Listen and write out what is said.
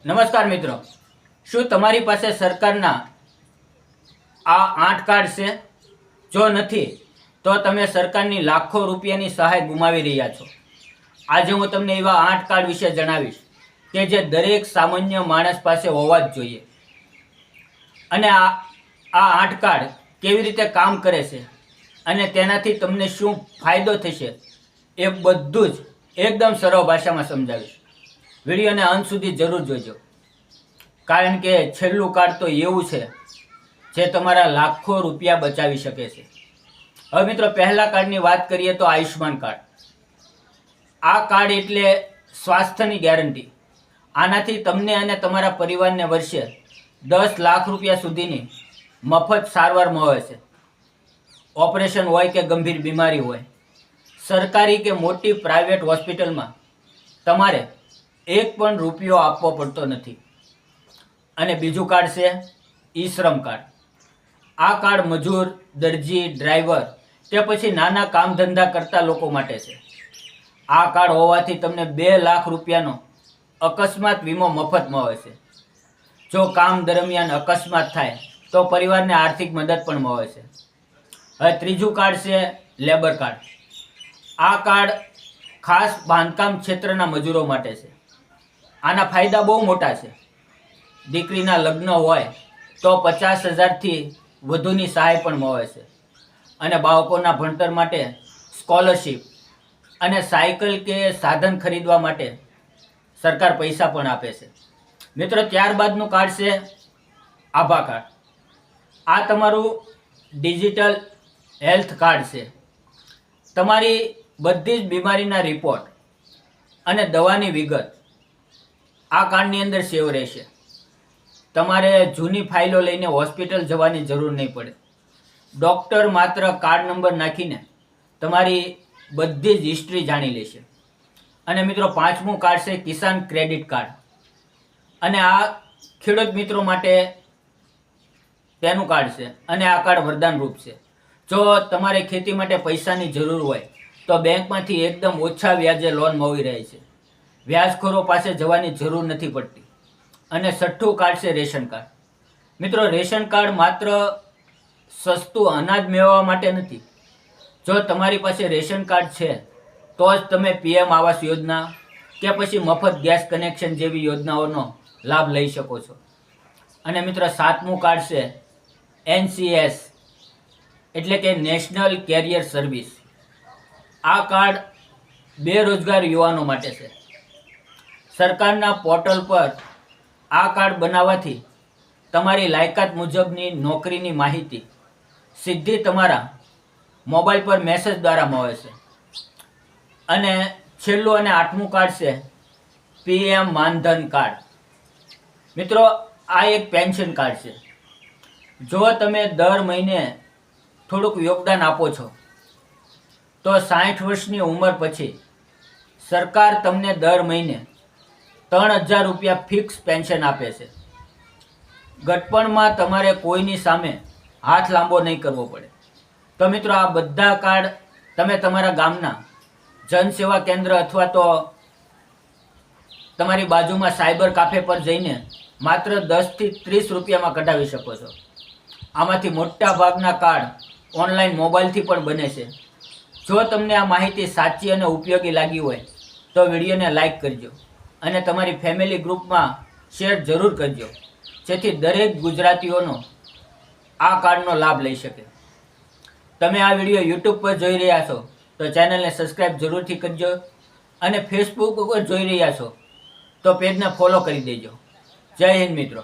નમસ્કાર મિત્રો, શું તમારી પાસે સરકારના આ 8 કાર્ડ છે? જો નથી તો તમે સરકારની લાખો રૂપિયાની સહાય ગુમાવી રહ્યા છો. આજે હું તમને એવા 8 કાર્ડ વિશે જણાવીશ કે જે દરેક સામાન્ય માણસ પાસે હોવા જ જોઈએ. અને આ 8 કાર્ડ કેવી રીતે કામ કરે છે અને તેનાથી તમને શું ફાયદો થશે એ બધું જ એકદમ સરળ ભાષામાં સમજાવીશ. વિડીયોને અંત સુધી જરૂર જોજો, કારણ કે છેલ્લું કાર્ડ તો એવું છે જે તમારા લાખો રૂપિયા બચાવી શકે છે. હવે મિત્રો, પહેલા કાર્ડની વાત કરીએ તો આયુષ્માન કાર્ડ. આ કાર્ડ એટલે સ્વાસ્થ્યની ગેરંટી. આનાથી તમને અને તમારા પરિવારને વર્ષે 10 લાખ રૂપિયા સુધીની મફત સારવાર મળે છે. ઓપરેશન હોય કે ગંભીર બીમારી હોય, સરકારી કે મોટી પ્રાઇવેટ હોસ્પિટલમાં તમારે એક પણ રૂપિયો આપવો પડતો નથી. અને બીજું કાર્ડ છે ઈ શ્રમ કાર્ડ. આ કાર્ડ મજૂર, દરજી, ડ્રાઈવર કે પછી નાના કામ ધંધા કરતા લોકો માટે છે. આ કાર્ડ હોવાથી તમને 2 લાખ રૂપિયાનો અકસ્માત વીમો મફત મળે છે. જો કામ દરમિયાન અકસ્માત થાય તો પરિવારને આર્થિક મદદ પણ મળે છે. હવે ત્રીજું કાર્ડ છે લેબર કાર્ડ. આ કાર્ડ ખાસ બાંધકામ ક્ષેત્રના મજૂરો માટે છે. આના ફાયદા બહુ મોટા છે. દીકરીના લગ્ન હોય તો 50,000થી વધુની સહાય પણ મળે છે. અને બાળકોના ભણતર માટે સ્કોલરશિપ અને સાયકલ કે સાધન ખરીદવા માટે સરકાર પૈસા પણ આપે છે. મિત્રો, ત્યારબાદનું કાર્ડ છે આભા કાર્ડ. આ તમારું ડિજિટલ હેલ્થ કાર્ડ છે. તમારી બધી જ બીમારીના રિપોર્ટ અને દવાની વિગત આ કાર્ડની અંદર સેવ રહેશે. તમારે જૂની ફાઇલો લઈને હોસ્પિટલ જવાની જરૂર નહીં પડે. ડૉક્ટર માત્ર કાર્ડ નંબર નાખીને તમારી બધી જ હિસ્ટ્રી જાણી લેશે. અને મિત્રો, પાંચમું કાર્ડ છે કિસાન ક્રેડિટ કાર્ડ. અને આ ખેડૂત મિત્રો માટે તેનું કાર્ડ છે. અને આ કાર્ડ વરદાન રૂપ છે. જો તમારે ખેતી માટે પૈસાની જરૂર હોય તો બેંકમાંથી એકદમ ઓછા વ્યાજે લોન મળી રહે છે. વ્યાજખોરો પાસે જવાની જરૂર નથી પડતી. અને છઠ્ઠું કાર્ડ છે રેશન કાર્ડ. મિત્રો, રેશન કાર્ડ માત્ર સસ્તું અનાજ મેળવવા માટે નથી. જો તમારી પાસે રેશન કાર્ડ છે તો જ તમે PM આવાસ યોજના કે પછી મફત ગેસ કનેક્શન જેવી યોજનાઓનો લાભ લઈ શકો છો. અને મિત્રો, સાતમું કાર્ડ છે NCS એટલે કે નેશનલ કેરિયર સર્વિસ. આ કાર્ડ બેરોજગાર યુવાનો માટે છે. સરકારના પોર્ટલ પર આ કાર્ડ બનાવવાથી તમારી લાયકાત મુજબની નોકરીની માહિતી સીધી તમારા મોબાઈલ પર મેસેજ દ્વારા મળે છે. અને છેલ્લું અને આઠમું કાર્ડ છે PM માનધન કાર્ડ. મિત્રો, આ એક પેન્શન કાર્ડ છે. જો તમે દર મહિને થોડુંક યોગદાન આપો છો તો 60 વર્ષની ઉંમર પછી સરકાર તમને દર મહિને 3,000 રૂપિયા ફિક્સ પેન્શન આપે છે. ગટપણમાં તમારે કોઈની સામે હાથ લાંબો નહીં કરવો પડે. તો મિત્રો, આ બધા કાર્ડ તમે તમારા ગામના જનસેવા કેન્દ્ર અથવા તો તમારી બાજુમાં સાયબર કાફે પર જઈને માત્ર 10થી 30 રૂપિયામાં કઢાવી શકો છો. આમાંથી મોટા ભાગના કાર્ડ ઓનલાઈન મોબાઈલથી પણ બને છે. જો તમને આ માહિતી સાચી અને ઉપયોગી લાગી હોય તો વિડીયોને લાઈક કરજો અને તમારી ફેમિલી ગ્રુપમાં શેર જરૂર કરજો, જેથી દરેક ગુજરાતીઓનો આ કાર્ડનો લાભ લઈ શકે. તમે આ વિડીયો YouTube પર જોઈ રહ્યા છો તો ચેનલને સબસ્ક્રાઈબ જરૂરથી કરજો. અને Facebook ઉપર જોઈ રહ્યા છો તો પેજને ફોલો કરી દેજો. જય હિન્દ મિત્રો.